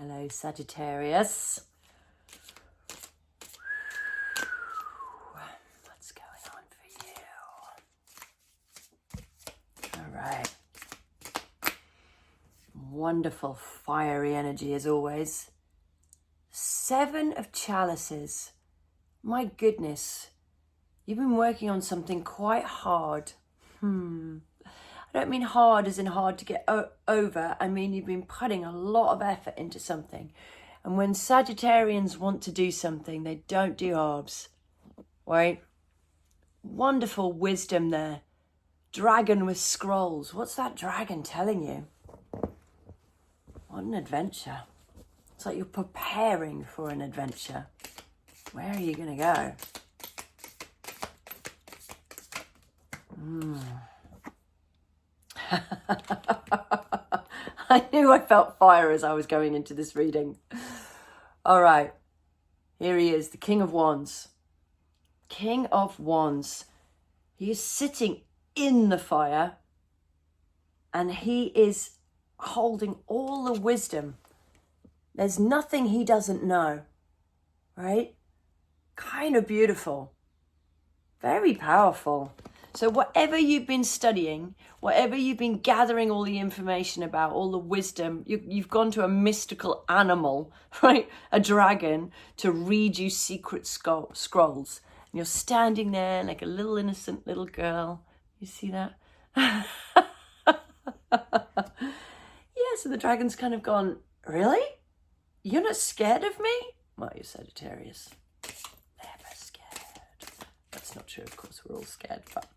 Hello, Sagittarius. What's going on for you? All right. Wonderful, fiery energy as always. 7 of Chalices. My goodness. You've been working on something quite hard. I don't mean hard as in hard to get over. I mean you've been putting a lot of effort into something. And when Sagittarians want to do something, they don't do halves. Right? Wonderful wisdom there. Dragon with scrolls. What's that dragon telling you? What an adventure. It's like you're preparing for an adventure. Where are you going to go? I knew I felt fire as I was going into this reading. All right. Here he is, the King of Wands. King of Wands. He is sitting in the fire and he is holding all the wisdom. There's nothing he doesn't know, right? Kind of beautiful. Very powerful. So whatever you've been studying, whatever you've been gathering all the information about, all the wisdom, you've gone to a mystical animal, right? A dragon to read you secret scrolls. And you're standing there like a little innocent little girl. You see that? Yeah, so the dragon's kind of gone, really? You're not scared of me? Well, you're Sagittarius. Never scared. That's not true, of course, we're all scared, but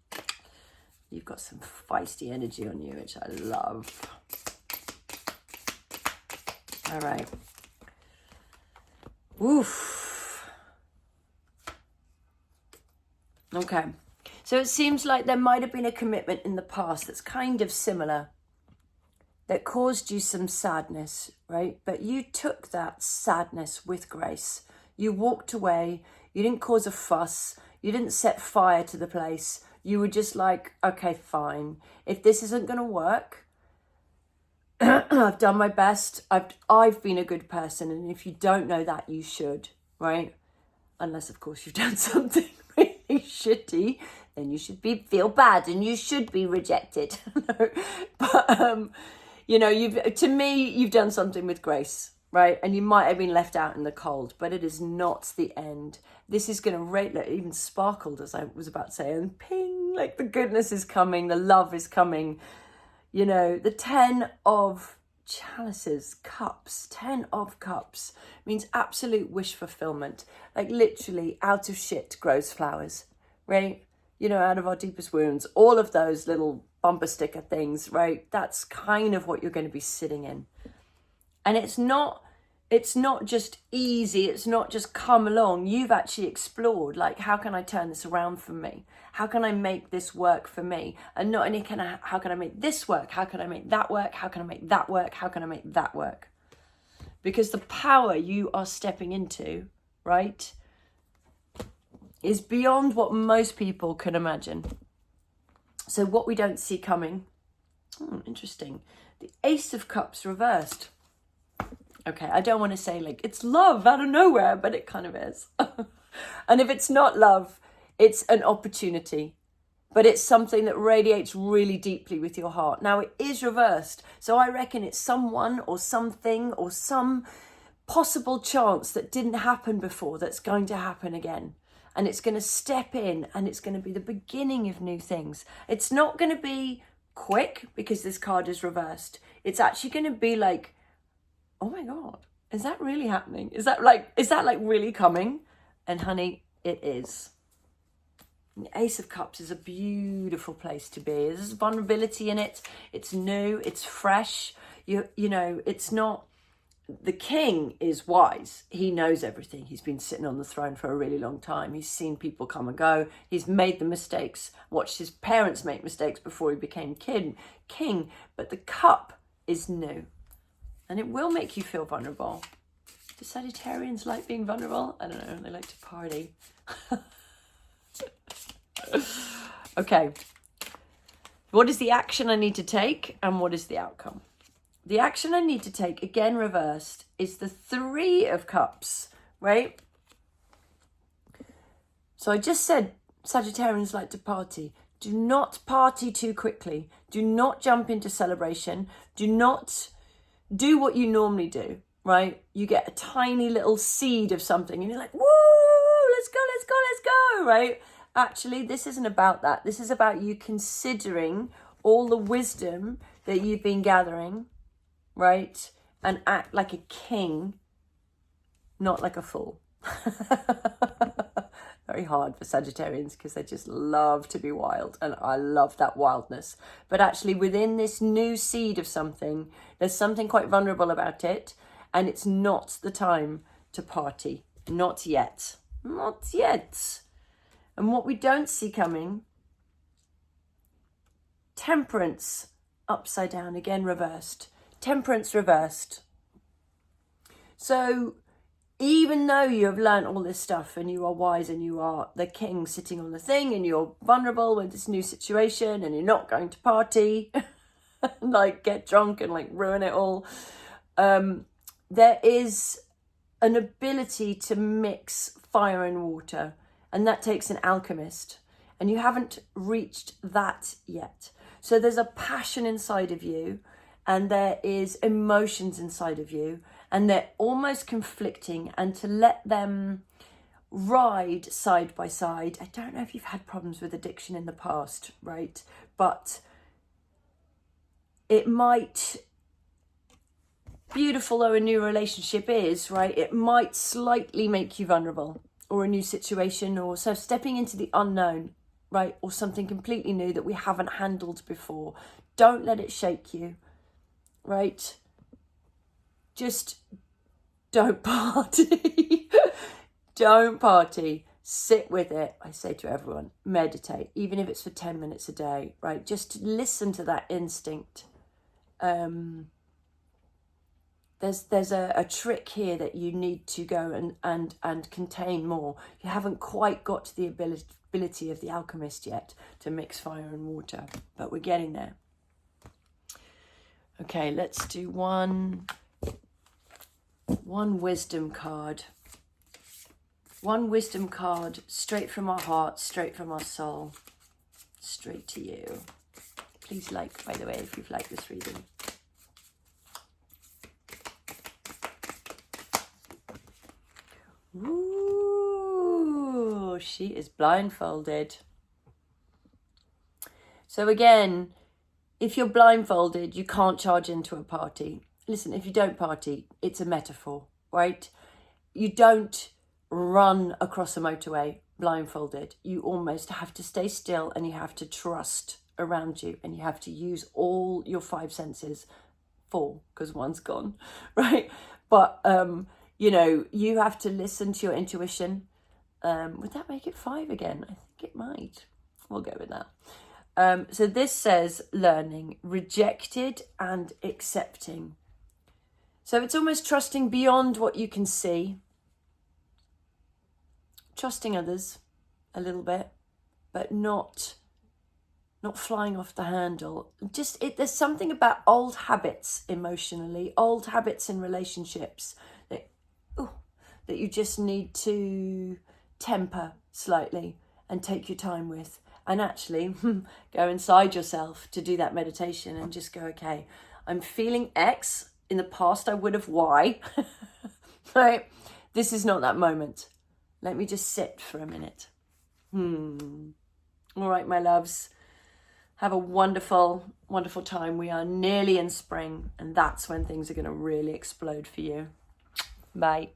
you've got some feisty energy on you, which I love. All right. Oof. Okay. So it seems like there might have been a commitment in the past that's kind of similar, that caused you some sadness, right? But you took that sadness with grace. You walked away. You didn't cause a fuss. You didn't set fire to the place. You were just like, okay, fine. If this isn't going to work, I've done my best. I've been a good person. And if you don't know that, you should, right? Unless, of course, you've done something really shitty, then you should feel bad and you should be rejected. But, you know, you've done something with grace, right? And you might have been left out in the cold, but it is not the end. This is going to rate, like, even sparkled, as I was about to say, and ping, like the goodness is coming, the love is coming. You know, the 10 of Chalices, cups, 10 of cups means absolute wish fulfillment. Like literally out of shit grows flowers, right? You know, out of our deepest wounds, all of those little bumper sticker things, right? That's kind of what you're going to be sitting in. And it's not just easy. It's not just come along. You've actually explored, like, how can I turn this around for me? How can I make this work for me? And not only how can I make this work? How can I make that work? How can I make that work? How can I make that work? Because the power you are stepping into, right, is beyond what most people can imagine. So what we don't see coming, interesting. The Ace of Cups reversed. Okay, I don't want to say like it's love out of nowhere, but it kind of is. And if it's not love, it's an opportunity. But it's something that radiates really deeply with your heart. Now it is reversed. So I reckon it's someone or something or some possible chance that didn't happen before that's going to happen again. And it's going to step in and it's going to be the beginning of new things. It's not going to be quick because this card is reversed. It's actually going to be like, oh my God, is that really happening? Is that like really coming? And honey, it is. The Ace of Cups is a beautiful place to be. There's vulnerability in it. It's new, it's fresh. You know, it's not, the king is wise. He knows everything. He's been sitting on the throne for a really long time. He's seen people come and go. He's made the mistakes, watched his parents make mistakes before he became king. But the cup is new. And it will make you feel vulnerable. Do Sagittarians like being vulnerable? I don't know. They like to party. Okay. What is the action I need to take and what is the outcome? the action I need to take, again reversed, is the Three of Cups, right? So I just said Sagittarians like to party. Do not party too quickly. Do not jump into celebration. Do not do what you normally do, right? You get a tiny little seed of something and you're like, woo, let's go, let's go, let's go, right? Actually, this isn't about that. This is about you considering all the wisdom that you've been gathering, right? And act like a king, not like a fool. Very hard for Sagittarians because they just love to be wild, and I love that wildness. But actually within this new seed of something, there's something quite vulnerable about it, and it's not the time to party. Not yet. Not yet. And what we don't see coming, Temperance upside down, again reversed. Temperance reversed. So even though you have learned all this stuff and you are wise and you are the king sitting on the thing and you're vulnerable with this new situation and you're not going to party, like get drunk and like ruin it all, there is an ability to mix fire and water, and that takes an alchemist, and you haven't reached that yet. So there's a passion inside of you and there is emotions inside of you, and they're almost conflicting, and to let them ride side by side. I don't know if you've had problems with addiction in the past, right? But it might, beautiful though a new relationship is, right? It might slightly make you vulnerable, or a new situation, or so stepping into the unknown, right? Or something completely new that we haven't handled before. Don't let it shake you, right? Just don't party. Don't party. Sit with it. I say to everyone, meditate, even if it's for 10 minutes a day, right? Just listen to that instinct. There's a trick here that you need to go and contain more. You haven't quite got to the ability of the alchemist yet to mix fire and water, but we're getting there. Okay, let's do one wisdom card. One wisdom card, straight from our heart, straight from our soul, straight to you. Please like, by the way, if you've liked this reading. Ooh, she is blindfolded. So again, if you're blindfolded, you can't charge into a party. Listen, if you don't party, it's a metaphor, right? You don't run across a motorway blindfolded. You almost have to stay still, and you have to trust around you, and you have to use all your 5 senses, 4 because one's gone, right? But you know, you have to listen to your intuition. Would that make it 5 again? I think it might. We'll go with that. So this says learning, rejected and accepting. So it's almost trusting beyond what you can see. Trusting others a little bit, but not flying off the handle. There's something about old habits emotionally, old habits in relationships that you just need to temper slightly and take your time with. And actually go inside yourself to do that meditation and just go, okay, I'm feeling X. In the past, I would have Y. Right? This is not that moment. Let me just sit for a minute. All right, my loves. Have a wonderful, wonderful time. We are nearly in spring, and that's when things are going to really explode for you. Bye.